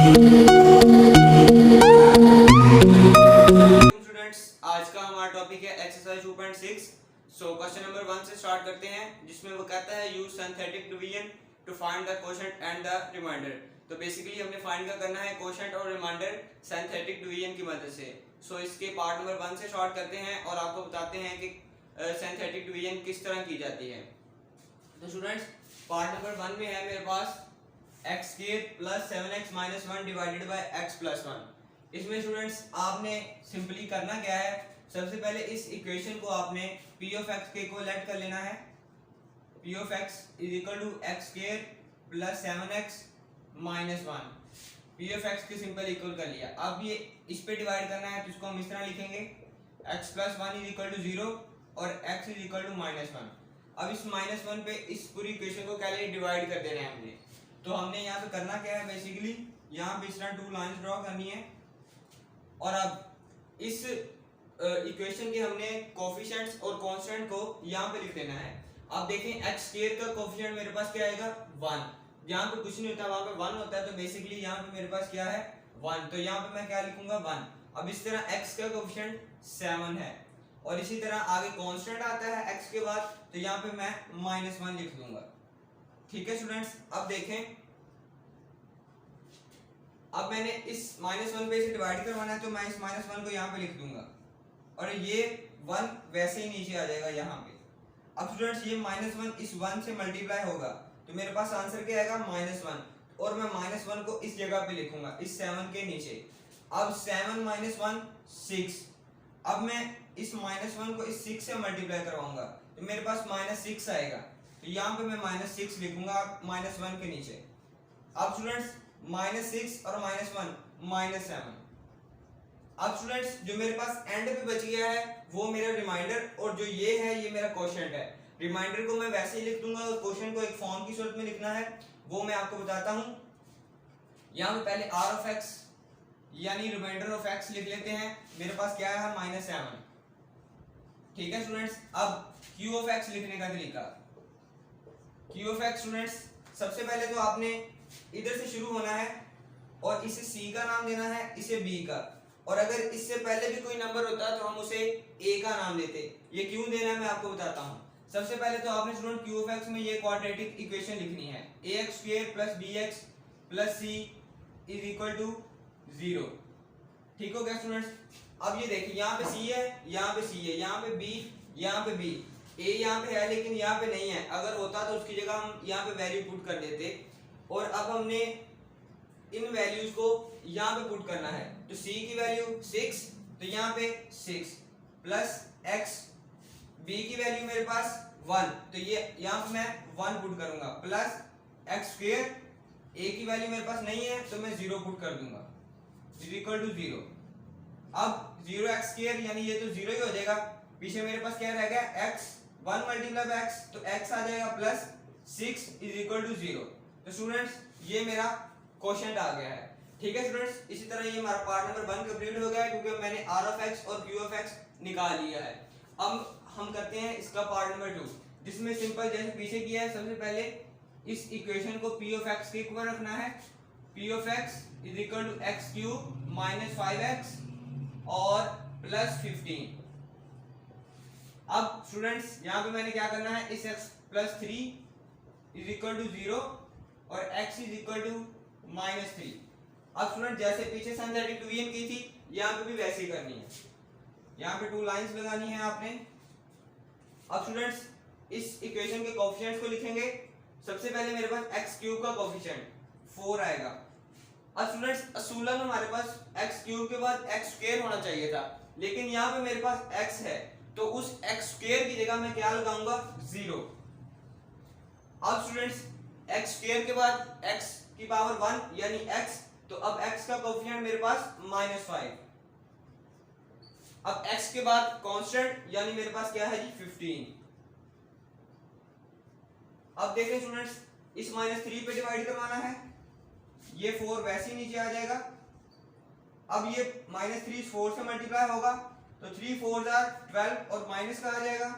Students, आज का हमारा टॉपिक है एक्सरसाइज 2.6। क्वेश्चन नंबर 1 से स्टार्ट करते हैं, जिसमें वो कहता है use synthetic division to find the quotient and the remainder. तो बेसिकली हमने फाइंड करना है कोशेंट और रिमाइंडर सिंथेटिक डिवीजन की मदद से। इसके पार्ट नंबर 1 से स्टार्ट करते हैं और आपको बताते हैं कि सिंथेटिक डिवीजन किस तरह की जाती है। तो स्टूडेंट्स, पार्ट नंबर 1 में है मेरे पास x square plus 7x minus 1 divided by x plus 1। इसमें स्टूडेंट्स आपने सिंपली करना क्या है, सबसे पहले इस इक्वेशन को आपने p ऑफ x के इक्विवेलेंट कर लेना है। p of x is equal to x square plus 7x minus 1। p of x के सिंपल इक्वल कर लिया। अब ये इस पे डिवाइड करना है, तो इसको हम इस तरह लिखेंगे x plus 1 is equal to 0 और x is equal to minus 1। अब इस माइनस 1 पे इस पूरी इक्वेशन को क्या ले डिवाइड कर देना है हमने। तो हमने यहाँ पे करना क्या है, बेसिकली यहाँ पे इस तरह 2 लाइंस ड्रॉ करनी है और अब इस इक्वेशन के हमने कोफिशिएंट्स और कांस्टेंट को यहाँ पे लिख देना है। अब देखें x स्क्वायर का कोफिशिएंट मेरे पास क्या आएगा 1। यहाँ पे कुछ नहीं होता, वहां पे 1 होता है, तो बेसिकली यहाँ पे मेरे पास क्या है 1। तो यहाँ पे मैं क्या लिखूंगा 1। अब इस तरह x का कोफिशिएंट 7 है और इसी तरह आगे कांस्टेंट आता है x के बाद, तो यहाँ पे मैं -1 लिख दूंगा। ठीक है स्टूडेंट्स, अब देखें, अब मैंने इस -1 पे इसे डिवाइड करवाना है, तो मैं इस -1 को यहाँ पे लिख दूंगा और ये 1 वैसे ही नीचे आ जाएगा यहाँ पे। अब स्टूडेंट्स, ये -1 इस 1 से मल्टीप्लाई होगा, तो मेरे पास आंसर क्या आएगा -1 और मैं -1 को इस जगह पे लिखूंगा इस 7 के नीचे। अब 7 - 1 6। अब मैं इस -1 को इस 6 से मल्टीप्लाई करवाऊंगा, तो मेरे पास -6 आएगा, तो यहाँ पे मैं -6 लिखूंगा -1 के नीचे। अब स्टूडेंट्स, -6 और -1 -7। अब स्टूडेंट्स, जो मेरे पास एंड पे बच गया है वो मेरा रिमाइंडर, और जो ये है ये मेरा कोशेंट है। रिमाइंडर को मैं वैसे ही लिख दूंगा और कोशेंट को एक फॉर्म की सूरत में लिखना है, वो मैं आपको बताता हूँ। यहाँ पे पहले r ऑफ x यानी रिमाइंडर ऑफ x लिख लेते हैं। मेरे पास क्या है -7। ठीक है स्टूडेंट्स, अब q ऑफ x लिखने का तरीका। q ऑफ x स्टूडेंट्स, सबसे पहले तो आपने इधर से शुरू होना है और इसे c का नाम देना है, इसे b का, और अगर इससे पहले भी कोई नंबर होता तो हम उसे a का नाम देते। ये क्यों देना है मैं आपको बताता हूँ। सबसे पहले तो आपने स्टूडेंट q ऑफ x में ये क्वाड्रेटिक इक्वेशन लिखनी है, ax square plus bx plus c is equal to 0। ठीक हो गया स्टूडेंट्स। अब ये देखिए, यहाँ पे c है, यहाँ पे c है, यहाँ पे b, यहाँ पे b, a यहाँ पे है लेकिन यहाँ पे नहीं है। अगर होता तो उसकी जगह हम यहाँ पे वैल्यू पुट कर देते, और अब हमने इन वैल्यूज को यहाँ पे पुट करना है। तो c की वैल्यू 6, तो यहाँ पे 6 प्लस x, b की वैल्यू मेरे पास 1, तो ये यहाँ पे मैं 1 पुट करूंगा, प्लस x स्क्वायर, a की वैल्यू मेरे पास नहीं है तो मैं 0 पुट कर दूंगा, इज इक्वल टू 0। अब 0x स्क्वायर यानी ये तो 0 ही हो जाएगा, पीछे मेरे पास क्या रह गया x, 1 मल्टीप्लाई बाय x, तो x आ जाएगा प्लस 6 इज इक्वल टू 0। तो स्टूडेंट्स, ये मेरा क्वोशिएंट आ गया है। ठीक है स्टूडेंट्स, इसी तरह ये हमारा पार्ट नंबर 1 कंप्लीट हो गया है, क्योंकि मैंने r ऑफ x और q ऑफ x निकाल लिया है। अब हम करते हैं इसका पार्ट नंबर 2, जिसमें सिंपल जैसे पीछे किया है। सबसे पहले इस इक्वेशन को p ऑफ x के इक्वल रखना है। p of x is equal to x cube minus 5x और प्लस 15। अब स्टूडेंट्स, यहाँ पे मैंने क्या करना है, इस x plus 3 is equal to 0 और x इज इक्वल टू -3। अब स्टूडेंट, जैसे पीछे सिंथेटिक डिवीजन की थी, यहाँ पे भी वैसे ही करनी है। यहाँ पे 2 लाइंस लगानी है आपने। अब स्टूडेंट्स, इस इक्वेशन के कोफिशिएंट्स को लिखेंगे। सबसे पहले मेरे पास x क्यूब का कोफिशिएंट 4 आएगा। अब स्टूडेंट्स, असूलन हमारे पास x क्यूब के बाद x स्क्वायर होना चाहिए था, लेकिन यहाँ पे मेरे पास x है, तो उस x स्क्वायर की जगह मैं क्या लगाऊंगा 0। अब स्टूडेंट्स, x स्क्वायर के बाद x की पावर 1 यानी x, तो अब x का कोफिशिएंट मेरे पास -5। अब x के बाद कांस्टेंट यानी मेरे पास क्या है जी 15। अब देखें स्टूडेंट्स, इस -3 पे डिवाइड करवाना है, ये 4 वैसे ही नीचे आ जाएगा। अब ये -3 4 से मल्टीप्लाई होगा, तो 3 4 12 और माइनस का आ जाएगा,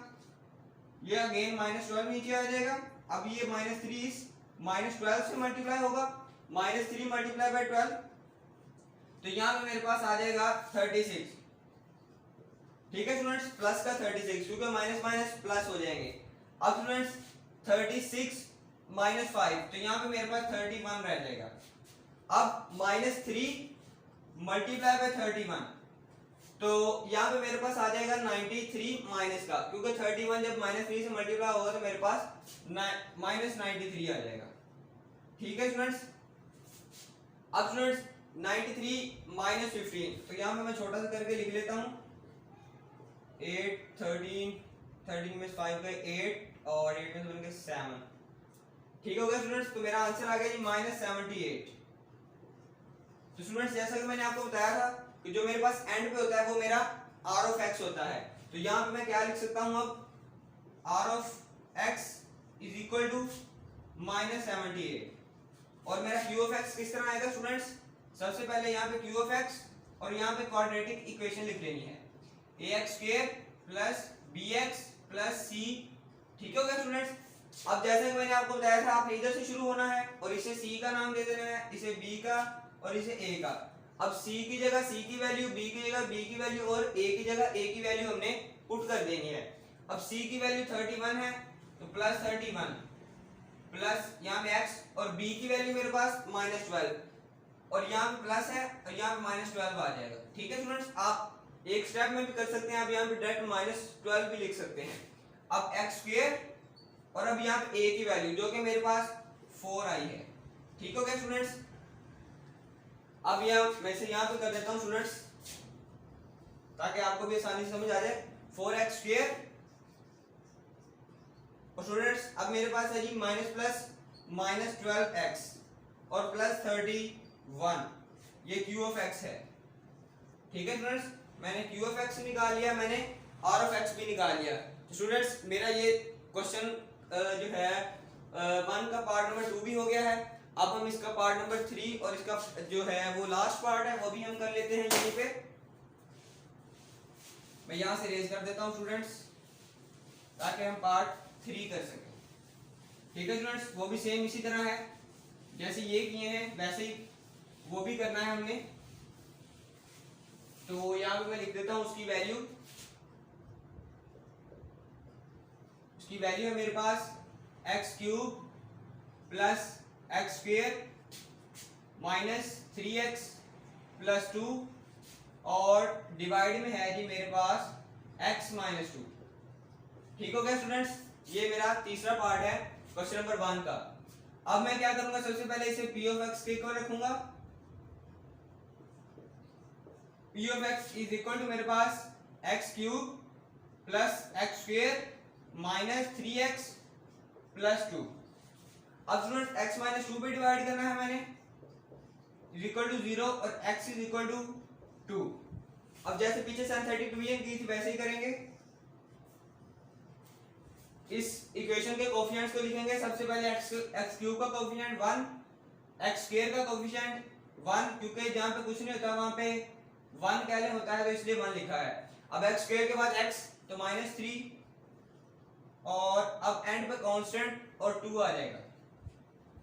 ये अगेन -12 नीचे आ जाएगा। अब ये -3 -12 से मल्टीप्लाई होगा, -3 मल्टीप्लाई बाय 12 तो यहाँ पे मेरे पास आ जाएगा 36। ठीक है स्टूडेंट्स, प्लस का 36, क्योंकि माइनस माइनस प्लस हो जाएंगे। अब स्टूडेंट्स 36 माइनस 5, तो यहाँ पे मेरे पास 31 रह जाएगा। अब -3 मल्टीप्लाई बाय 31, तो यहाँ पे मेरे पास आ जाएगा 93 माइनस का, क्योंकि 31 जब -3 से मल्टीप्लाई होगा तो मेरे पास -93 आ जाएगा। ठीक है स्टूडेंट्स, अब स्टूडेंट्स 93 माइनस 15, तो यहाँ पे मैं छोटा सा करके लिख लेता हूँ। 8 13 में 5 गए 8 और 8 में 7 गए 7। ठीक हो गया स्टूडेंट्स, तो मेरा आंसर आ गया जी -78। तो स्टूडेंट्स जैसा कि मैंने आपको बताया था कि जो मेरे पास एंड पे होता है वो मेरा r ऑफ x होता है, तो यहाँ पे मैं क्या लिख सकता हूँ, अब r of x is equal to -78। और मेरा q ऑफ x किस तरह आएगा स्टूडेंट्स, सबसे पहले यहाँ पे q ऑफ x और यहाँ पे क्वाड्रेटिक इक्वेशन लिख लेनी है, ax² plus bx plus c। ठीक हो गया स्टूडेंट्स। अब जैसे कि मैंने आपको बताया था, आप इधर से शुरू होना है और इसे c का नाम दे देना है, इसे b का और इसे a का। अब c की जगह c की वैल्यू, b की जगह b की वैल्यू और a की जगह a की वैल्यू हमने पुट कर देनी है। अब c की वैल्यू 31 है तो प्लस 31 प्लस यहाँ पे x, और b की वैल्यू मेरे पास -12 और यहाँ पे प्लस है और यहाँ पे -12 आ जाएगा। ठीक है स्टूडेंट्स, आप एक स्टेप में भी कर सकते हैं, आप यहाँ पे डायरेक्ट -12 भी लिख सकते हैं। अब x² और अब यहाँ पे a की वैल्यू जो कि मेरे पास 4 आई है। ठीक हो गया स्टूडेंट्स, अब यहाँ मैं से यहाँ पे कर देता हूँ स्टूडेंट्स ताकि आपको भी आसानी से समझ आ जाए। 4x² और स्टूडेंट्स अब मेरे पास है जी माइनस प्लस -12x और प्लस 31, ये q ऑफ x है। ठीक है स्टूडेंट्स, मैंने q ऑफ x निकाल लिया, मैंने r ऑफ x भी निकाल लिया। तो स्टूडेंट्स मेरा ये क्वेश्चन जो है 1 का पार्ट नंबर 2 भी हो गया है। अब हम इसका पार्ट नंबर 3 और इसका जो है वो लास्ट पार्ट है वो भी हम कर लेते हैं। यहीं पे मैं यहाँ से रेज कर देता हूँ स्टूडेंट्स ताकि हम पार्ट 3 कर सकें। ठीक है स्टूडेंट्स, वो भी सेम इसी तरह है जैसे ये किए हैं वैसे ही वो भी करना है हमने। तो यहाँ पे मैं लिख देता हूँ उसकी वैल्यू है मेरे पास x³ plus x² minus 3x plus 2 और डिवाइड में है जी मेरे पास x माइनस 2। ठीक हो गया स्टूडेंट्स, ये मेरा तीसरा पार्ट है क्वेश्चन नंबर 1 का। अब मैं क्या करूंगा, सबसे पहले इसे p ऑफ x के इक्वल रखूंगा। p of x is equal to मेरे पास x³ plus x² minus 3x plus 2। अब स्टूडेंट x माइनस 2 पे डिवाइड करना है मैंने, इज इक्वल टू 0 और x इज इक्वल टू 2। अब जैसे पीछे sin 30 डिवीजन की थी वैसे ही करेंगे। इस इक्वेशन के कोफिशिएंट्स को लिखेंगे। सबसे पहले x³ का कोफिशिएंट 1, x² का कोफिशिएंट 1, क्योंकि जहां पे कुछ नहीं होता वहां पे 1 कैले होता है तो इसलिए 1 लिखा है। अब x² के बाद x तो -3 और अब एंड पे कांस्टेंट और 2 आ जाएगा।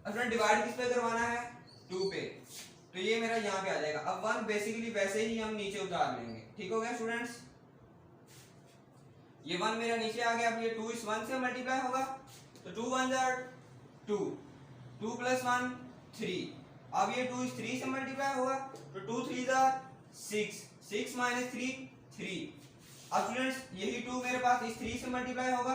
अब डिवाइड किस पे करवाना है, 2 पे, तो ये मेरा यहाँ पे आ जाएगा। अब 1 बेसिकली वैसे ही हम नीचे उतार लेंगे। ठीक हो गया स्टूडेंट्स, ये 1 मेरा नीचे आ गया। अब ये 2 इस 1 से मल्टीप्लाई होगा तो 2 1 जार 2, 2 प्लस 1 3। अब ये 2 इस 3 से मल्टीप्लाई होगा तो 2 3 जार 6, 6 माइनस 3 3। अब स्टूडेंट्स यही 2 मेरे पास इस 3 से मल्टीप्लाई होगा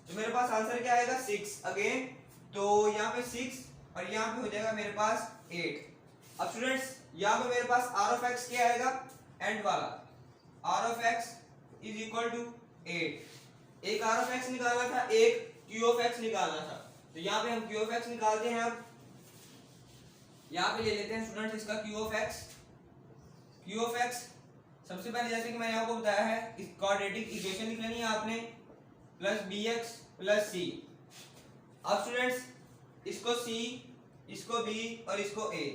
तो मेरे पास आंसर क्या आएगा 6 अगेन। तो यहाँ पे 6 और यहाँ पे हो जाएगा मेरे पास 8। अब स्टूडेंट्स यहाँ पे मेरे पास r ऑफ x क्या आएगा, एंड वाला r of x is equal to 8। एक r ऑफ x निकालना था, एक q ऑफ x निकालना था, तो यहाँ पे हम q ऑफ x निकालते हैं। अब यहाँ पे ले लेते हैं स्टूडेंट्स इसका q of x। q of x सबसे पहले जैसे कि मैंने आपको बताया है इस क्वाड्रेटिक इक्वेशन लिख लेनी है आपने, प्लस bx प्लस c। अब स्टूडेंट्स इसको c, इसको b और इसको a,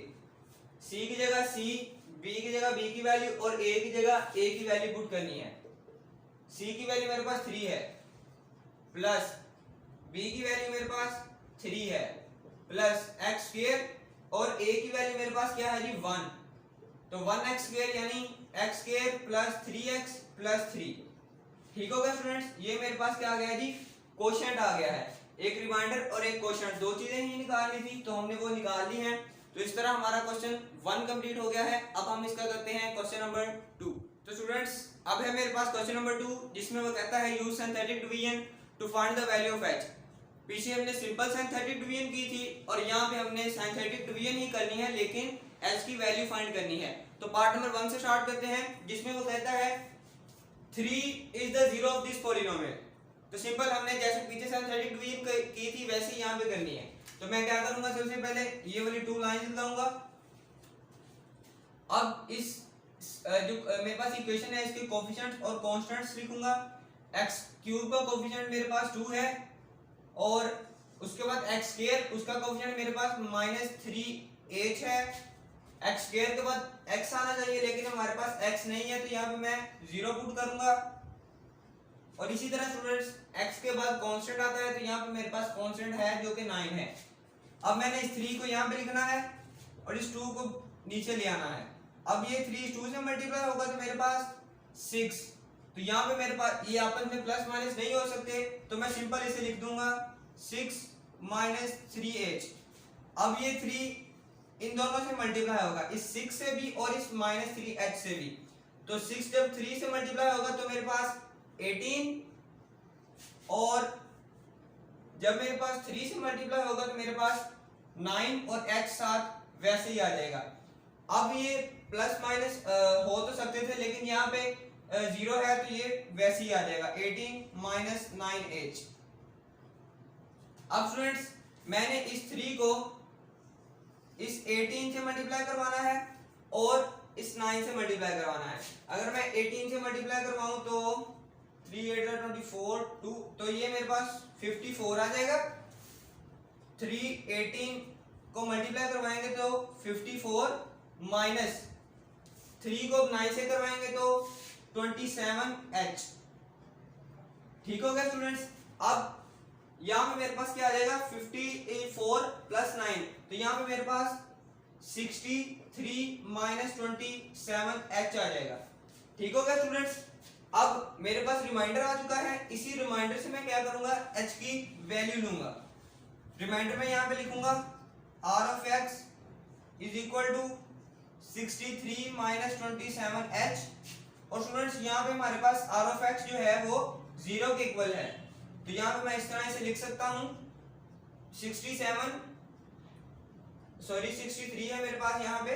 c की जगह c, b की जगह b की वैल्यू और a की जगह a की वैल्यू पुट करनी है। c की वैल्यू मेरे पास 3 है, प्लस b की वैल्यू मेरे पास 3 है, प्लस x² और a की वैल्यू मेरे पास क्या है जी 1। तो 1x² यानी x² प्लस 3x प्लस 3। ठीक हो गया स्टूडेंट्स, ये मेरे पास क्या आ गया जी, क्वोशिएंट आ गया है। एक रिमाइंडर और एक क्वोशिएंट, दो चीजें ही निकालनी थी तो हमने वो निकाल ली हैं। तो इस तरह हमारा क्वेश्चन 1 कंप्लीट हो गया है। अब हम इसका करते हैं क्वेश्चन नंबर 2। तो स्टूडेंट्स अब है मेरे पास क्वेश्चन नंबर 2, जिसमें वो कहता है use synthetic division to find the value of h। पीछे हमने सिंपल सिंथेटिक डिवीजन की थी और यहाँ पे हमने सिंथेटिक डिवीजन ही करनी है, लेकिन h की वैल्यू फाइंड करनी है। तो पार्ट नंबर 1 से स्टार्ट करते हैं, जिसमें वो कहता है 3 is the zero of this polynomial. तो सिंपल हमने जैसे पीछे सिंथेटिक डिवीजन की थी वैसे यहाँ पे करनी है। तो मैं क्या करूंगा, सबसे पहले ये वाली 2 लाइन लगाऊंगा। अब इस जो मेरे पास इक्वेशन है इसके कोएफिशिएंट्स और कांस्टेंट्स लिखूंगा। x³ का कोएफिशिएंट मेरे पास 2 है और उसके बाद x² उसका कोएफिशिएंट मेरे पास -3h है। x² के बाद x आना चाहिए, लेकिन हमारे पास x नहीं है तो यहाँ पे मैं 0 पुट करूंगा। और इसी तरह स्टूडेंट्स x के बाद कांस्टेंट आता है, तो यहाँ पे मेरे पास कांस्टेंट है जो कि 9 है। अब मैंने इस 3 को यहाँ पे लिखना है और इस 2 को नीचे ले आना है। अब ये 3 इस 2 से मल्टीप्लाई होगा तो मेरे पास 6। तो यहाँ पे मेरे पास ये आपस में प्लस माइनस नहीं हो सकते, तो मैं सिंपल इसे लिख दूंगा 6 - 3h। अब ये 3 इन दोनों से मल्टीप्लाई होगा, इस 6 से भी और इस -3h से भी। तो 6 जब 3 से मल्टीप्लाई होगा तो मेरे पास 18, और जब मेरे पास 3 से मल्टीप्लाई होगा तो मेरे पास 9 और h साथ वैसे ही आ जाएगा। अब ये प्लस माइनस हो तो सकते थे, लेकिन यहाँ पे 0 है तो ये वैसे ही आ जाएगा 18 - 9h। अब स्टूडेंट्स मैंने इस 3 को इस 18 से मल्टीप्लाई करवाना है और इस 9 से मल्टीप्लाई करवाना है। अगर मैं 18 से मल्टीप्लाई करवाऊं तो 3 8 24 2, तो ये मेरे पास 54 आ जाएगा। 3 18 को मल्टीप्लाई करवाएंगे तो 54 माइनस 3 को 9 से करवाएंगे तो 27h। ठीक हो गया स्टूडेंट्स। अब यहाँ पे मेरे पास क्या आ जाएगा, 54 + 9, तो यहाँ पे मेरे पास 63 - 27h आ जाएगा। ठीक हो गया स्टूडेंट्स। अब मेरे पास रिमाइंडर आ चुका है, इसी रिमाइंडर से मैं क्या करूंगा, h की वैल्यू लूंगा। रिमाइंडर में यहाँ पे लिखूंगा r of x is equal to 63 - 27h। और स्टूडेंट्स यहाँ पे हमारे पास r of x जो है वो 0 के इक्वल है, तो यहाँ पे मैं इस तरह से लिख सकता हूँ 63 है मेरे पास यहाँ पे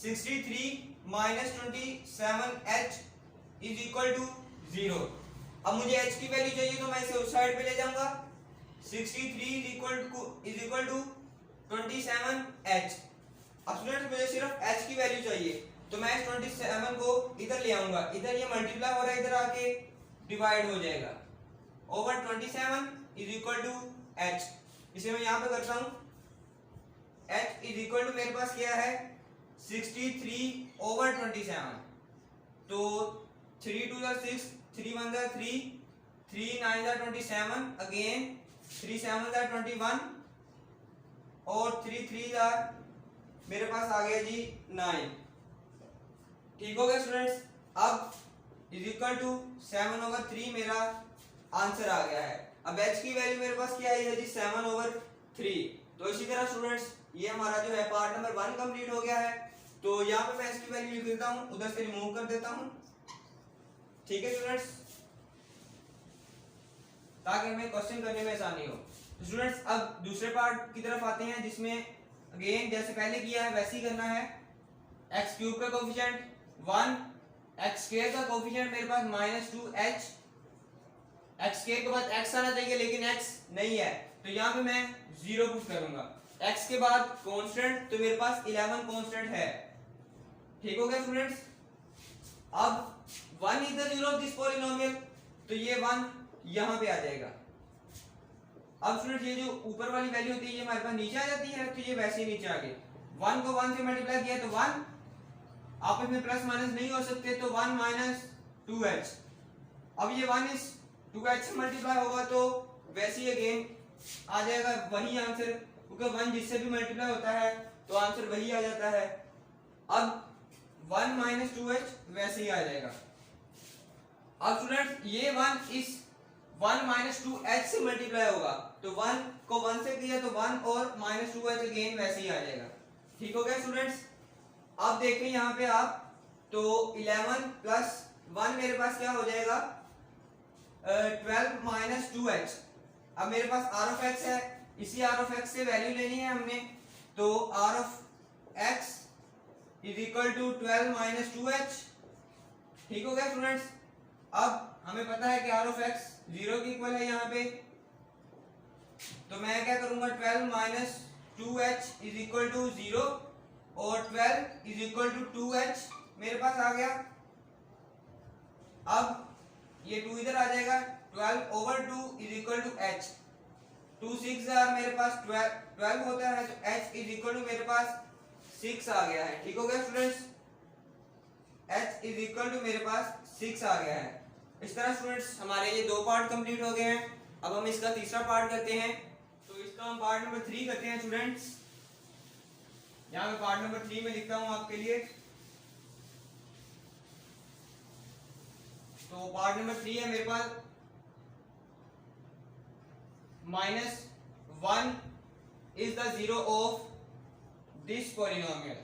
63 - 27h इज इक्वल टू 0। अब मुझे h की वैल्यू चाहिए तो मैं इसे उस साइड पे ले जाऊंगा। 63 इज इक्वल टू 27h। अब स्टूडेंट्स मुझे सिर्फ h की वैल्यू चाहिए, तो मैं इस 27 को इधर ले आऊंगा, इधर ये मल्टीप्लाई हो रहा है, इधर आके डिवाइड हो जाएगा over 27 is equal to h। इसे मैं यहाँ पे करता हूँ, h इज इक्वल टू मेरे पास क्या है 63/27। तो 3 2 6, 3 1 3, 3 9 27, अगेन 3 7 21 और 3 3 मेरे पास आ गया जी 9। ठीक हो गया स्टूडेंट्स। अब इज इक्वल टू 7/3 मेरा आंसर आ गया है। अब h की वैल्यू मेरे पास क्या आई है जी 7/3। तो इसी तरह स्टूडेंट्स ये हमारा जो है पार्ट नंबर 1 कंप्लीट हो गया है। तो यहाँ पे मैं इसकी वैल्यू लिख देता हूँ, उधर से रिमूव कर देता हूँ। ठीक है स्टूडेंट्स, ताकि हमें क्वेश्चन करने में आसानी हो। तो स्टूडेंट्स अब दूसरे पार्ट की तरफ आते हैं, जिसमें अगेन जैसे पहले किया है वैसे ही करना है। x³ का कोएफिशिएंट 1, x² का कोएफिशिएंट मेरे पास -2h। x² के बाद x आना चाहिए, लेकिन x नहीं है, तो यहाँ पे मैं 0 पुट करूंगा। x के बाद कांस्टेंट, तो मेरे पास 11 कांस्टेंट है। ठीक हो गया स्टूडेंट्स। अब 1 is the zero of this polynomial, तो ये 1 यहाँ पे आ जाएगा। अब स्टूडेंट्स ये जो ऊपर वाली वैल्यू होती है ये हमारे पास नीचे आ जाती है, तो ये वैसे ही नीचे आ गई। 1 को 1 से मल्टीप्लाई किया तो 1, आपस में प्लस माइनस नहीं हो सकते, तो 1 - 2h। अब ये 1 इस 2h से मल्टीप्लाई होगा तो वैसे ही अगेन आ जाएगा वही आंसर, क्योंकि 1 जिससे भी मल्टीप्लाई होता है तो आंसर वही आ जाता है। अब 1 माइनस 2h वैसे ही आ जाएगा। अब स्टूडेंट्स ये 1 इस 1 माइनस 2h से मल्टीप्लाई होगा, तो 1 को 1 से किया तो 1 और माइनस 2h अगेन वैसे ही आ जाएगा। ठीक हो गया स्टूडेंट्स। अब देखें यहाँ पे आप, तो 11 प्लस 1 मेरे पास क्या हो जाएगा, 12 माइनस 2h। अब मेरे पास r ऑफ x है, इसी r ऑफ x से वैल्यू लेनी है हमने, तो r of x is equal to 12 minus 2h। ठीक हो गया स्टूडेंट्स। अब हमें पता है कि r ऑफ x 0 के इक्वल है यहाँ पे, तो मैं क्या करूंगा, 12 minus 2h is equal to 0 और 12 इज इक्वल टू 2h मेरे पास आ गया। अब ये 2 इधर आ जाएगा, 12 over 2 is equal to h। 2 6 मेरे पास 12 होता है, तो h इज इक्वल टू मेरे पास 6 आ गया है। ठीक हो गया students, h is equal to मेरे पास 6 आ गया है। इस तरह स्टूडेंट्स हमारे ये 2 पार्ट कंप्लीट हो गए हैं। अब हम इसका तीसरा पार्ट करते हैं, तो इसका हम पार्ट नंबर 3 करते हैं स्टूडेंट्स। यहाँ पे पार्ट नंबर 3 में लिखता हूँ आपके लिए। तो पार्ट नंबर 3 है मेरे पास, -1 is the zero of this polynomial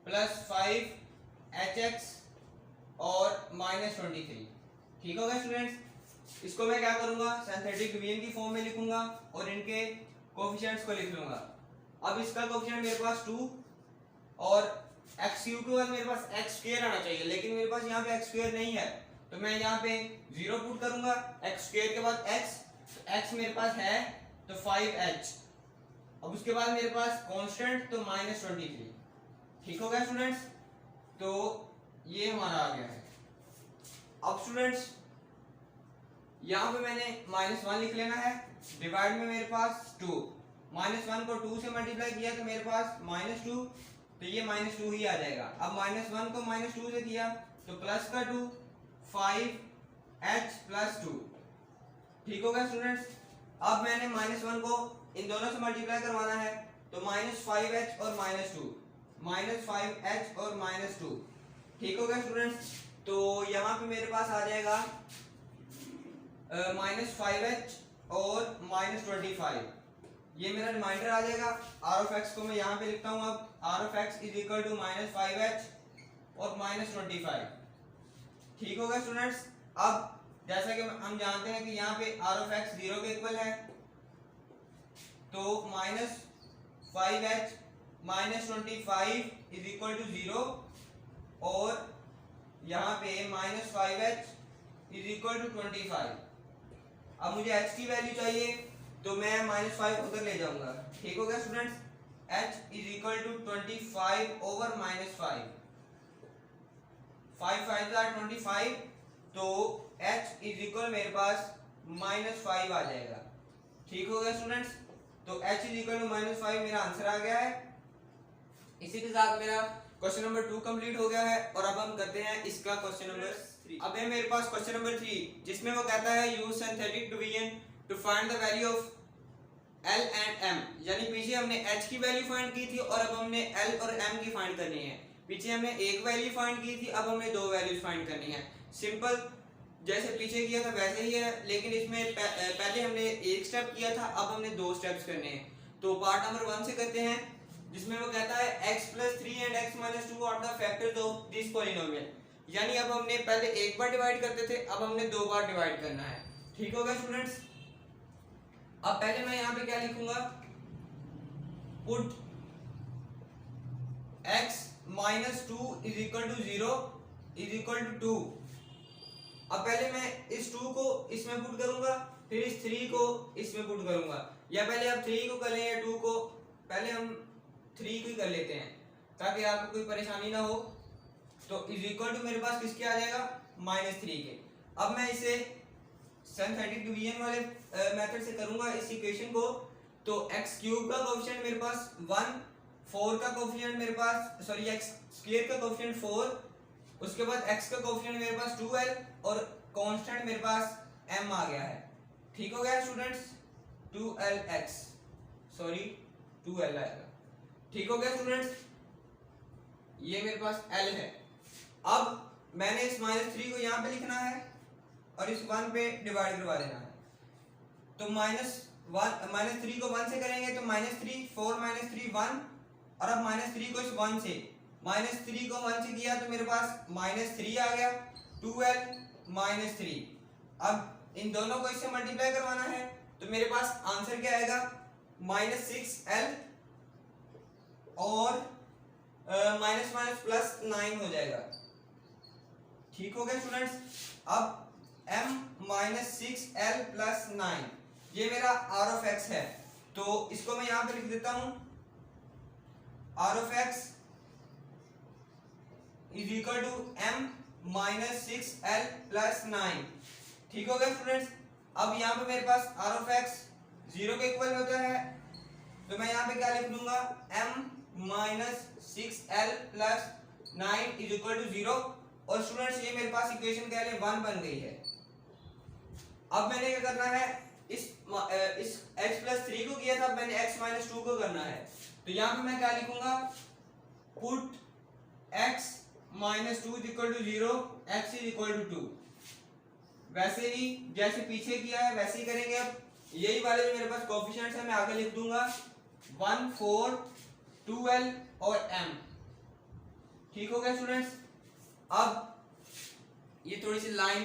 plus 5hx और -23। ठीक हो गया स्टूडेंट्स। इसको मैं क्या करूंगा, सिंथेटिक डिवीजन की फॉर्म में लिखूंगा और इनके कोएफिशिएंट्स को लिख लूंगा। अब इसका कोएफिशिएंट मेरे पास 2 और x क्यूब के बाद मेरे पास x स्क्वायर आना चाहिए, लेकिन मेरे पास यहाँ पे x स्क्वायर नहीं है, तो मैं यहाँ पे 0 पुट करूंगा, x स्क्वायर के बाद x, तो x मेरे पास है तो 5h। अब उसके बाद मेरे पास कांस्टेंट तो -23। ठीक हो गया स्टूडेंट्स, तो ये हमारा आ गया है। अब स्टूडेंट्स यहाँ पे मैंने -1 लिख लेना है, डिवाइड में मेरे पास 2, -1 को 2 से मल्टीप्लाई किया तो मेरे पास -2, तो ये -2 ही आ जाएगा। अब -1 को -2 से किया तो प्लस का 2, 5h प्लस 2। ठीक हो गया स्टूडेंट्स। अब मैंने -1 को इन दोनों से मल्टीप्लाई करवाना है, तो -5h और -2, -5h और -2। ठीक हो गया स्टूडेंट्स। तो यहाँ पे मेरे पास आ जाएगा -5h और -25, ये मेरा रिमाइंडर आ जाएगा। r ऑफ x को मैं यहाँ पे लिखता हूँ, अब r of x is equal to -5h और -25। ठीक हो गया स्टूडेंट्स। अब जैसा कि हम जानते हैं कि यहाँ पे r ऑफ x 0 के इक्वल है, तो -5h -25 इज इक्वल टू 0 और यहाँ पे -5h इज इक्वल टू 25। अब मुझे h की वैल्यू चाहिए, तो मैं -5 उधर ले जाऊंगा। ठीक हो गया students, h is equal to 25 over -5, 5 5 are 25, तो h इज इक्वल मेरे पास -5 आ जाएगा। ठीक हो गया स्टूडेंट्स, तो h इज इक्वल टू -5 मेरा आंसर आ गया है। इसी के साथ मेरा क्वेश्चन नंबर 2 कंप्लीट हो गया है, और अब हम करते हैं इसका क्वेश्चन नंबर 3। अब है मेरे पास क्वेश्चन नंबर 3, जिसमें वो कहता है use synthetic division to find the value of L and M। यानी पीछे हमने h की वैल्यू फाइंड की थी और अब हमने L और M की फाइंड करनी है। पीछे हमने एक वैल्यू फाइंड की थी, अब हमने 2 वैल्यूज फाइंड करनी है। सिंपल जैसे पीछे किया था वैसे ही है, लेकिन इसमें पहले हमने एक स्टेप किया था, अब हमने 2 स्टेप्स करने हैं। तो पार्ट नंबर 1 से करते हैं, जिसमें वो कहता है x + 3 and x - 2 are the factors of this polynomial. यानी अब हमने पहले एक बार डिवाइड करते थे, अब हमने 2 बार डिवाइड करना है। ठीक हो गया स्टूडेंट्स। अब पहले मैं यहाँ पे क्या लिखूंगा, put x - 2 is equal to 0 is equal to 2। अब पहले मैं इस 2 को इसमें पुट करूंगा, फिर इस 3 को इसमें पुट करूंगा, या पहले आप 3 को कर लें या 2 को, पहले हम 3 को ही कर लेते हैं ताकि आपको कोई परेशानी ना हो। तो इज इक्वल टू मेरे पास किसके आ जाएगा, -3 के। अब मैं इसे सिंथेटिक डिवीजन वाले मेथड से करूंगा इस इक्वेशन को। तो x क्यूब का कोएफिशिएंट मेरे पास 1, 4 का कोएफिशिएंट मेरे पास, सॉरी x स्क्वायर का कोएफिशिएंट 4, उसके बाद x का कोएफिशिएंट मेरे पास 2l और कांस्टेंट मेरे पास m आ गया है। ठीक हो गया स्टूडेंट्स, 2lx, सॉरी 2l आएगा। ठीक हो गया स्टूडेंट्स, ये मेरे पास L है। अब मैंने इस -3 को यहाँ पे लिखना है और इस 1 पे डिवाइड करवा देना है। तो -3 को 1 से करेंगे तो -3 4 -3 1, और अब -3 को इस 1 से -3 को 1 से किया तो मेरे पास -3 आ गया, 2L -3। अब इन दोनों को इससे मल्टीप्लाई करवाना है तो मेरे पास आंसर क्या आएगा, -6L और माइनस माइनस प्लस 9 हो जाएगा। ठीक हो गया स्टूडेंट्स। अब m -6L + 9 ये मेरा r ऑफ x है, तो इसको मैं यहां पे लिख देता हूं, r of x = m -6L + 9। ठीक हो गया स्टूडेंट्स। अब यहाँ पे मेरे पास r ऑफ x 0 के इक्वल होता है, तो मैं यहाँ पे क्या लिख दूंगा, m -6L + 9 = 0। और स्टूडेंट्स ये मेरे पास इक्वेशन क्या है, 1 बन गई है। अब मैंने क्या करना है, इस x + 3 को किया था, अब मैंने x - 2 को करना है। तो यहाँ पे मैं क्या लिखूंगा, पुट x - 2 = 0, x = 2। वैसे ही जैसे पीछे किया है वैसे ही करेंगे। अब यही वाले जो मेरे पास कोएफिशिएंट्स है मैं आगे लिख दूंगा, 1 4 2L और m। ठीक हो गया स्टूडेंट्स। अब ये थोड़ी सी लाइन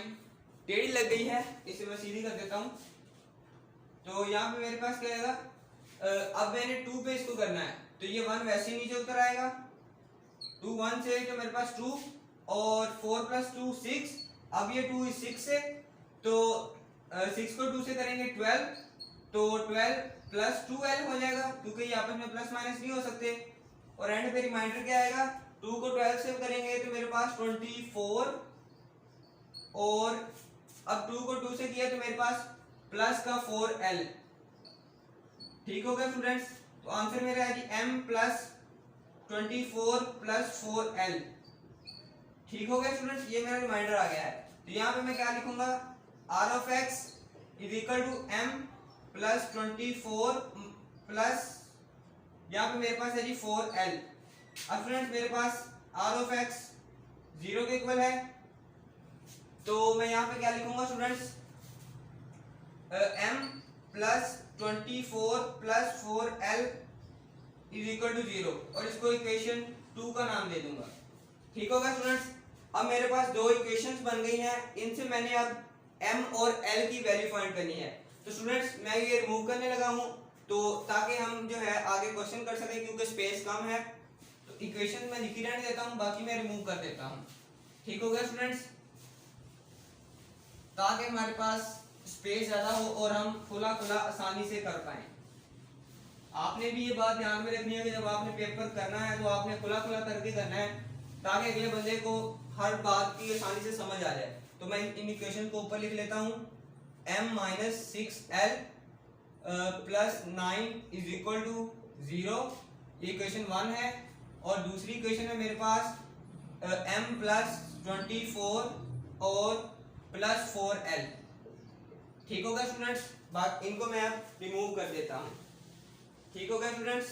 टेढ़ी लग गई है, इसे मैं सीधी कर देता हूं। तो यहाँ पे मेरे पास क्या आएगा, अब मैंने 2 पे इसको करना है, तो ये 1 वैसे ही नीचे उतर आएगा। 2 1 से तो मेरे पास 2 और 4 + 2 6। अब ये 2 इस 6 से, तो 6 को 2 से करेंगे 12, तो 12 + 2L हो जाएगा, क्योंकि ये आपस में प्लस माइनस नहीं हो सकते। और एंड पे रिमाइंडर क्या आएगा, 2 को 12 से करेंगे तो मेरे पास 24, और अब 2 को 2 से किया तो मेरे पास प्लस का 4L। ठीक हो गया स्टूडेंट्स। तो आंसर मेरा है कि m + 24 + 4L। ठीक हो गया स्टूडेंट्स, ये मेरा रिमाइंडर आ गया है। तो यहाँ पे मैं क्या लिखूंगा, r of x = m + 24 plus यहाँ पे मेरे पास है जी 4L। अब फ्रेंड्स मेरे पास r ऑफ x 0 के इक्वल है, तो मैं यहाँ पे क्या लिखूंगा स्टूडेंट्स, m + 24 + 4L = 0, और इसको इक्वेशन 2 का नाम दे दूंगा। ठीक होगा स्टूडेंट्स। अब मेरे पास दो इक्वेशंस बन गई हैं, इनसे मैंने अब m और l की वैल्यू फाइंड करनी है। तो स्टूडेंट्स मैं ये रिमूव करने लगा हूं, तो ताकि हम जो है आगे क्वेश्चन कर सकें, क्योंकि स्पेस कम है। तो इक्वेशन मैं लिख ही रहने देता हूं, बाकी मैं रिमूव कर देता हूं। ठीक हो गया स्टूडेंट्स, ताकि हमारे पास स्पेस ज्यादा हो और हम खुला खुला आसानी से कर पाए। आपने भी ये बात ध्यान में रखनी है कि जब आपने पेपर करना है तो आपने खुला खुला करके करना है, ताकि अगले बंदे को हर बात की आसानी से समझ आ जाए। तो मैं इन इक्वेशन को ऊपर लिख लेता हूं, m - 6L + 9 = 0, ये इक्वेशन 1 है। और दूसरी इक्वेशन है मेरे पास m + 24 और प्लस 4L। ठीक होगा स्टूडेंट्स, बात इनको मैं अब रिमूव कर देता हूं। ठीक होगा स्टूडेंट्स।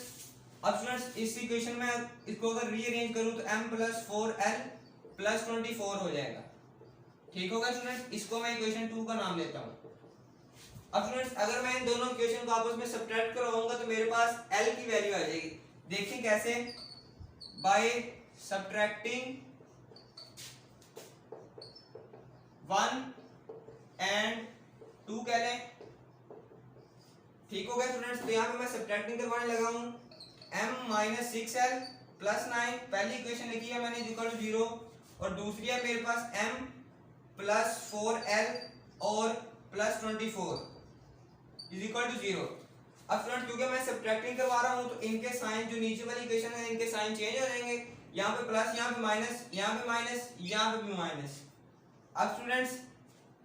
अब स्टूडेंट्स इस इक्वेशन में इसको अगर रीअरेंज करूं तो m + 4L + 24 हो जाएगा। ठीक होगा स्टूडेंट्स, इसको मैं इक्वेशन 2 का नाम देता हूं। अब स्टूडेंट्स अगर मैं इन दोनों इक्वेशन को आपस में सब्ट्रैक्ट करवाऊंगा तो मेरे पास L की वैल्यू आ जाएगी। देखिए कैसे, बाय सब्ट्रैक्टिंग 1 and 2 कह लें। ठीक हो गया स्टूडेंट्स। तो यहाँ पे मैं सब्ट्रैक्टिंग करवाने लगा हूँ, m - 6L + 9 पहली इक्वेशन लिखी है मैंने = 0, और दूसरी है मेरे पास m + 4L और + 24 = 0। अब स्टूडेंट क्योंकि मैं सब्ट्रैक्टिंग करवा रहा हूँ तो इनके साइन जो नीचे वाली इक्वेशन है इनके साइन चेंज हो जाएंगे, यहाँ पे प्लस, यहाँ पे माइनस, यहाँ पे माइनस, यहाँ पे भी माइनस। अब स्टूडेंट्स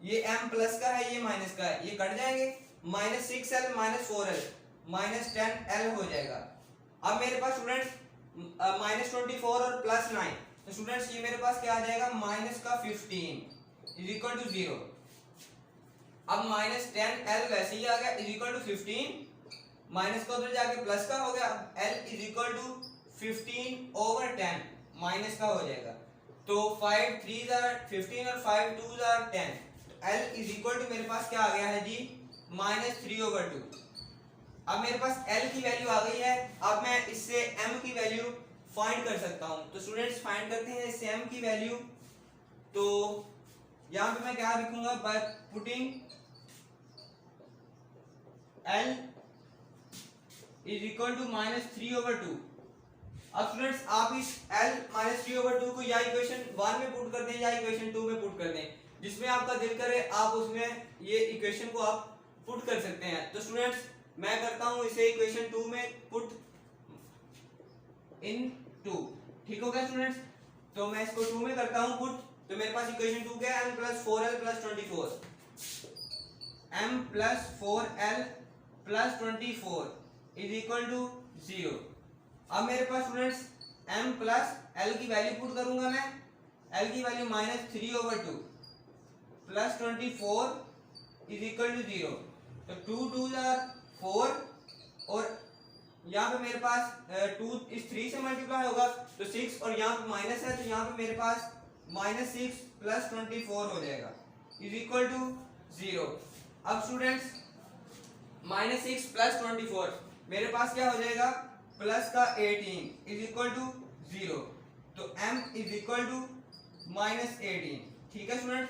ये m प्लस का है, ये माइनस का है, ये कट जाएंगे, -6L - 4L -10L हो जाएगा। अब मेरे पास स्टूडेंट्स -24 और +9, तो स्टूडेंट्स ये मेरे पास क्या आ जाएगा, -15 = 0। अब -10L वैसे ही आ गया = 15, माइनस का उधर जाके प्लस का हो गया, L = 15/10 माइनस का हो जाएगा। तो 5 3 15 और 5 2 10। तो L इज इक्वल टू मेरे पास क्या आ गया है जी, -3/2। अब मेरे पास L की वैल्यू आ गई है। अब मैं इससे M की वैल्यू फाइंड कर सकता हूं। तो स्टूडेंट्स फाइंड करते हैं इससे M की वैल्यू। तो यहां पे मैं क्या लिखूंगा, by putting L is equal to -3/2। अब स्टूडेंट्स आप इस L -3/2 को या इक्वेशन 1 में पुट कर दें या इक्वेशन 2 में पुट कर दें, जिसमें आपका दिल करे आप उसमें ये इक्वेशन को आप पुट कर सकते हैं। तो स्टूडेंट्स मैं करता हूं इसे इक्वेशन 2 में पुट इन 2। ठीक हो गया स्टूडेंट्स। तो मैं इसको 2 में करता हूं पुट। तो मेरे पास इक्वेशन 2 क्या है, m + 4l + 24, m + 4l + 24 is equal to 0। अब मेरे पास स्टूडेंट्स m प्लस l की वैल्यू पुट करूंगा मैं। l की value -3/2 plus 24 is equal to 0। तो 2 2 4 और यहाँ पे मेरे पास 2 इस 3 से मल्टीप्लाई होगा तो 6, और यहाँ पे माइनस है तो यहाँ पे मेरे पास -6 + 24 हो जाएगा इज इक्वल टू 0। अब स्टूडेंट्स -6 + 24 मेरे पास क्या हो जाएगा, प्लस का 18 इज इक्वल टू 0। तो m इज इक्वल टू -18। ठीक है स्टूडेंट।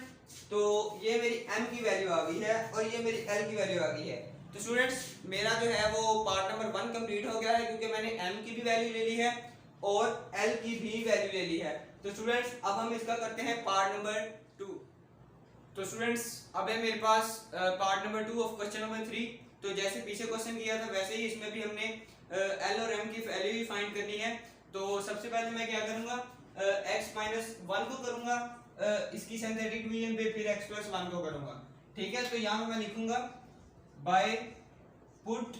तो ये मेरी m की वैल्यू आ गई है और ये मेरी l की वैल्यू आ गई है। तो स्टूडेंट्स मेरा जो है वो पार्ट नंबर 1 कंप्लीट हो गया है, क्योंकि मैंने m की भी वैल्यू ले ली है और l की भी वैल्यू ले ली है। तो स्टूडेंट्स अब हम इसका करते हैं पार्ट नंबर 2। तो स्टूडेंट्स अब है मेरे पास part number 2 of question number 3। तो जैसे पीछे क्वेश्चन किया था वैसे ही इसमें भी हमने L और M की वैल्यू ही फाइंड करनी है। तो सबसे पहले मैं क्या करूंगा, x - 1 को करूंगा इसकी सिंथेटिक डिवीजन पे, फिर x + 1 को करूंगा। ठीक है। तो यहाँ पे मैं लिखूंगा by put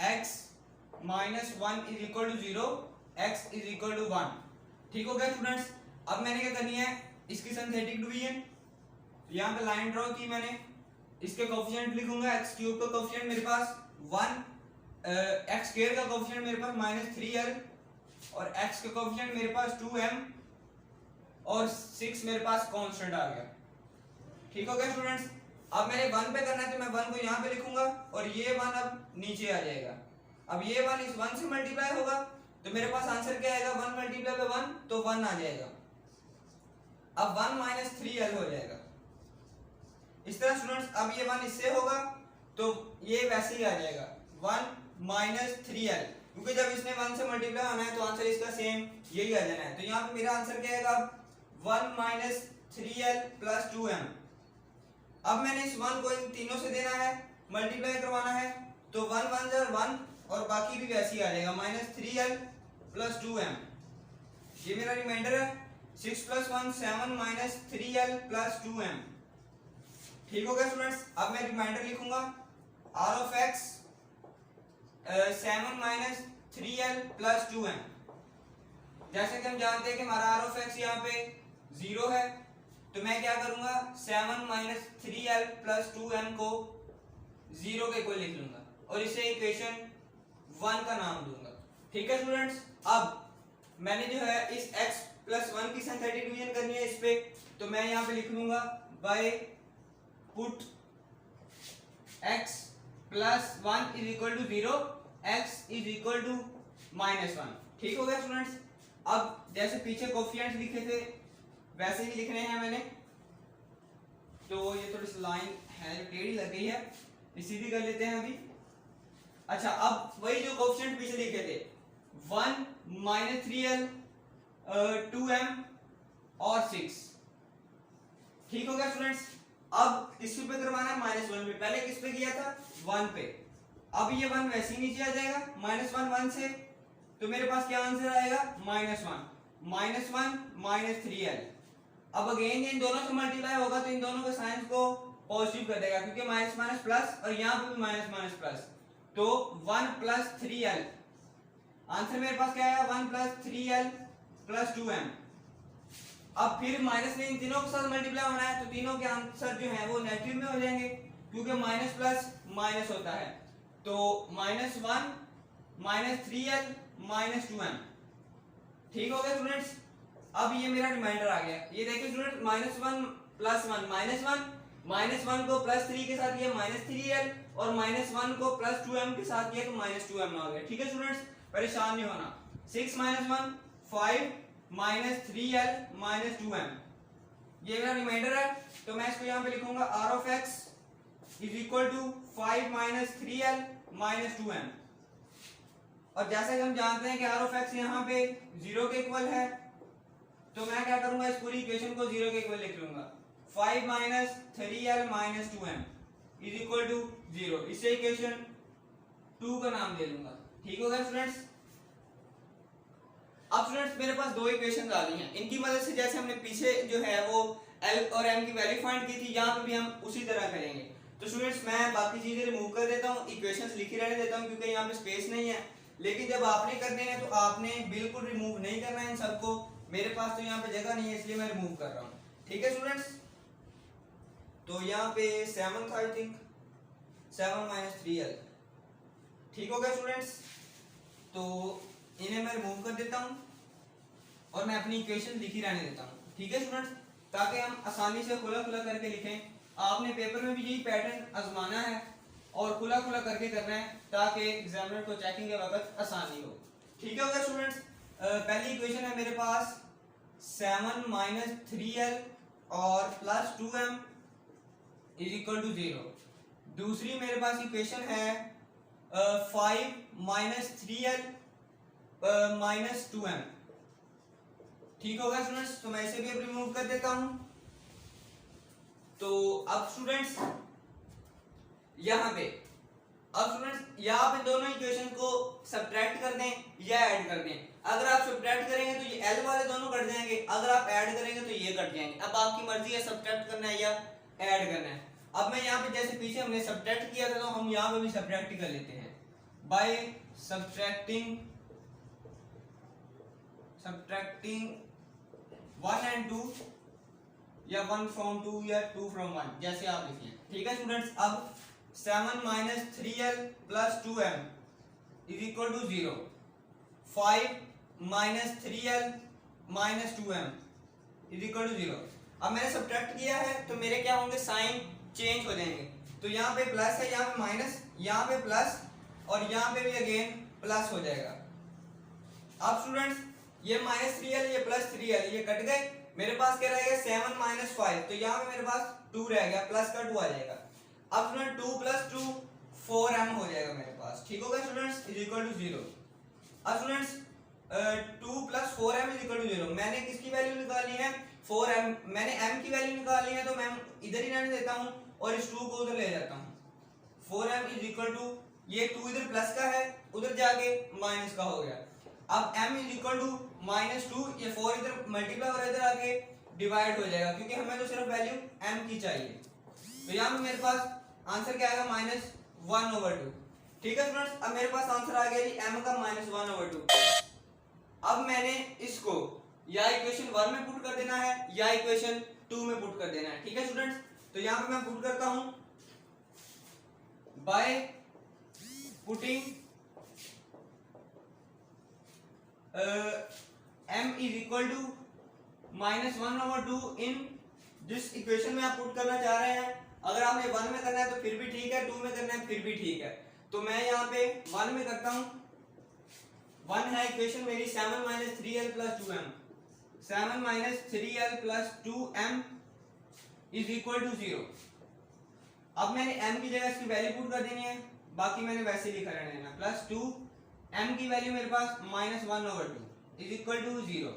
x - 1 is equal to 0, x is equal to 1। ठीक हो गया स्टूडेंट्स। अब मैंने क्या करनी है, इसकी सिंथेटिक डिवीजन, यहाँ पे लाइन ड्रॉ की मैंने, इसके कोएफिशिएंट लिखूंगा। x³ का कोएफिशिएंट मेरे पास 1, x² का कोएफिशिएंट मेरे पास -3l और x का कोएफिशिएंट मेरे पास 2m और 6 मेरे पास कांस्टेंट आ गया। ठीक हो गया स्टूडेंट्स। अब मैंने 1 पे करना है तो मैं 1 को यहाँ पे लिखूंगा और ये 1 अब नीचे आ जाएगा। अब ये 1 इस 1 से मल्टीप्लाई होगा तो मेरे पास आंसर क्या आएगा, 1 × 1 तो 1 आ जाएगा। अब 1 - 3l हो जाएगा। इस तरह स्टूडेंट्स अब ये 1 इससे होगा तो ये वैसे ही आ जाएगा 1 - 3l, क्योंकि जब इसने 1 से मल्टीप्लाई होना है तो आंसर इसका सेम यही आ जाना है। तो यहाँ पे मेरा आंसर क्या आएगा, 1 - 3l + 2m। अब मैंने इस 1 को इन तीनों से देना है, मल्टीप्लाई करवाना है। तो 1 1 1 और बाकी भी वैसे ही आ जाएगा -3l + 2m। ये मेरा रिमाइंडर है। 6 + 1 7 - 3l + 2m। ठीक हो गया स्टूडेंट्स। अब मैं रिमाइंडर लिखूंगा r of x 7 - 3l + 2m। जैसे कि हम जानते हैं कि हमारा r of x यहाँ पे 0 है, तो मैं क्या करूंगा, 7 - 3l + 2m को 0 के इक्वल लिख लूंगा और इसे इक्वेशन 1 का नाम दूंगा। ठीक है स्टूडेंट्स। अब मैंने जो है इस x + 1 की सिंथेटिक डिवीजन करनी है इस पे, तो मैं यहाँ पे लिख लूंगा by put x + 1 is equal to 0, x is equal to -1। ठीक हो गया स्टूडेंट्स। अब जैसे पीछे कोएफिशिएंट्स लिखे थे वैसे ही लिखने हैं मैंने। तो ये थोड़ी सी लाइन है जो टेढ़ी लग गई है, ये सीधी कर लेते हैं अभी। अच्छा, अब वही जो कोएफिशिएंट पीछे लिखे थे 1 - 3l 2m और 6। ठीक हो गया स्टूडेंट्स। अब किस पे करवाना है, -1 पे। पहले किस पे किया था, 1 पे। अब ये 1 वैसे ही नीचे आ जाएगा, -1 1 से, तो मेरे पास क्या आंसर आएगा, -1 - 3l। अब अगेन इन दोनों से मल्टीप्लाई होगा तो इन दोनों के साइंस को पॉजिटिव कर देगा, क्योंकि माइनस प्लस और यहाँ पे भी माइनस प्लस, तो 1 + 3l। आंसर मेरे पास क्या आया, 1 + 3l + 2m। अब फिर माइनस में इन तीनों के साथ मल्टीप्लाई होना है तो तीनों के आंसर जो है वो नेगेटिव में हो जाएंगे, क्योंकि माइनस प्लस माइनस होता है। तो -1 - 3l - 2m। ठीक हो गया स्टूडेंट्स। अब ये मेरा रिमाइंडर आ गया, ये देखिए student minus one plus one, minus one को प्लस थ्री के साथ किया माइनस थ्री एल, और माइनस वन को प्लस टू एम के साथ किया तो माइनस टू एम आ गया। ठीक है स्टूडेंट्स, परेशान नहीं होना। Six minus one 5 minus three L minus two M, ये मेरा रिमाइंडर है। तो मैं इसको यहाँ पे लिखूंगा R of X is equal to 5 minus three L minus two M. और जैसा कि हम जानते हैं कि आर ऑफ एक्स यहाँ पे जीरो के इक्वल है, तो मैं क्या करूंगा, इस पूरी इक्वेशन को जीरो के इक्वल लिख लूंगा। 5 minus three L minus two M is equal to zero, इसे इक्वेशन 2 का नाम दे लूंगा। ठीक हो गया स्टूडेंट्स। अब स्टूडेंट्स मेरे पास दो इक्वेशन आ गई हैं, इनकी मदद से जैसे हमने पीछे जो है वो एल और एम की वैल्यू फाइंड की थी, यहाँ पे भी हम उसी तरह करेंगे। तो स्टूडेंट्स मैं बाकी चीजें रिमूव कर देता हूँ, इक्वेशंस लिखी रहने देता हूँ क्योंकि यहाँ पे स्पेस नहीं है। लेकिन जब आपने करने हैं तो आपने बिल्कुल रिमूव नहीं करना है इन सबको, मेरे पास तो यहाँ पे जगह नहीं है इसलिए मैं रिमूव कर रहा हूँ। ठीक है स्टूडेंट्स, तो यहाँ पे 7 था I think, 7 minus three L. ठीक हो गया स्टूडेंट्स, तो इन्हें मैं रिमूव कर देता हूँ और मैं अपनी इक्वेशन लिखी रहने देता हूँ। ठीक है स्टूडेंट्स, ताकि हम आसानी से खुला खुला करके लिखें। आपने पेपर में भी यही पैटर्न आजमाना है और खुला खुला करके करना है ताकि एग्जामिनर को चेकिंग के वक्त आसानी हो। ठीक है स्टूडेंट्स, पहली इक्वेशन है मेरे पास 7 माइनस थ्री एल और plus two M is equal to zero. दूसरी मेरे पास इक्वेशन है 5 minus three L minus two M. ठीक होगा स्टूडेंट्स, तो मैं इसे भी अब रिमूव कर देता हूं। तो अब स्टूडेंट्स यहाँ पे दोनों इक्वेशन को सब्ट्रैक्ट कर दें या ऐड कर दें। अगर आप सब्ट्रैक्ट करेंगे तो ये एल वाले दोनों कट जाएंगे, अगर आप ऐड करेंगे तो ये कट जाएंगे। अब आपकी मर्जी है सब्ट्रैक्ट करना है या ऐड करना है। अब मैं यहाँ पे जैसे पीछे हमने सब्ट्रैक्ट किया था तो हम यहाँ पे भी सब्ट्रैक्ट कर लेते हैं बाय सब्ट्रैक्टिंग 1 and 2 या 1 from 2 या 2 from 1, जैसे आप लिखिए। ठीक है स्टूडेंट्स, अब 7 minus three L plus two M is equal to zero. 5 minus three L minus two M is equal to zero. अब मैंने सब्ट्रैक्ट किया है तो मेरे क्या होंगे, साइन चेंज हो जाएंगे। तो यहाँ पे प्लस है, यहाँ पे माइनस, यहाँ पे प्लस और यहाँ पे भी अगेन प्लस हो जाएगा। अब स्टूडेंट्स ये माइनस थ्री एल ये प्लस थ्री एल ये कट गए, मेरे पास क्या रहेगा 7 माइनस 5, तो यहाँ पे मेरे पास 2 रह गया, प्लस का 2 आ जाएगा। अब स्टूडेंट 2 प्लस 2 4m हो जाएगा मेरे पास। ठीक होगा students, is equal to zero. अब students 2 plus 4m is equal to zero. मैंने किसकी वैल्यू निकाली है, 4m, मैंने m की वैल्यू निकाली है तो मैं इधर ही रहने देता हूँ और इस 2 को उधर ले जाता हूँ। 4m इज इक्वल टू, ये 2 इधर प्लस का है उधर जाके माइनस का हो गया। अब m is equal to minus 2, ये 4 इधर मल्टीप्लाई और इधर आके डिवाइड हो जाएगा क्योंकि हमें तो सिर्फ वैल्यू m की चाहिए। तो यहाँ पे मेरे पास आंसर क्या आएगा, -1/2। ठीक है स्टूडेंट्स, अब मेरे पास आंसर आ गया जी m का -1/2। अब मैंने इसको या इक्वेशन 1 में पुट कर देना है या इक्वेशन 2 में पुट कर देना है। ठीक है स्टूडेंट्स, तो यहाँ पे मैं पुट करता हूं by putting m is equal to -1/2 in जिस इक्वेशन में आप पुट करना चाह रहे हैं। अगर आपने 1 में करना है तो फिर भी ठीक है, 2 में करना है फिर भी ठीक है। तो मैं यहाँ पे 1 में करता हूँ। 1 है इक्वेशन मेरी 7 minus three L plus two M, 7 minus three L plus two M is equal to zero. अब मैंने m की जगह इसकी वैल्यू पुट कर देनी है, बाकी मैंने वैसे लिखा रहना है प्लस 2, m की वैल्यू मेरे पास -1/2 इज इक्वल टू जीरो।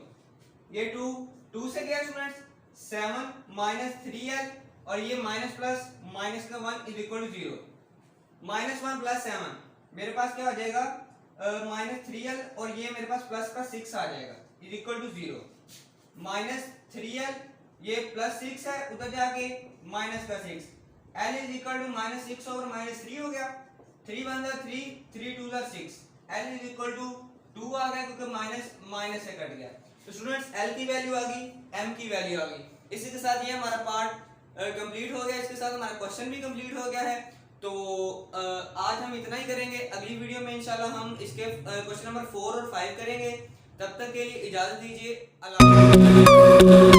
ये 2 से क्या स्टूडेंट्स 7 माइनस थ्री एल और ये माइनस प्लस माइनस का 1 is equal to zero. -1 plus 7 मेरे पास क्या हो जाएगा -3l और ये मेरे पास प्लस का 6 आ जाएगा is equal to zero. -3l ये प्लस 6 है उधर जाके माइनस का 6, l इज इक्वल टू -6 और -3 हो गया, 3 1 3 3 2 6, l इज इक्वल टू 2 आ गया क्योंकि माइनस से कट गया। तो स्टूडेंट्स l की वैल्यू आ गई, m की वैल्यू आ गई। इसी के साथ ये हमारा पार्ट कंप्लीट हो गया, इसके साथ हमारा क्वेश्चन भी कंप्लीट हो गया है। तो आज हम इतना ही करेंगे, अगली वीडियो में इंशाल्लाह हम इसके क्वेश्चन नंबर 4 और 5 करेंगे। तब तक के लिए इजाजत दीजिए। अल्लाह।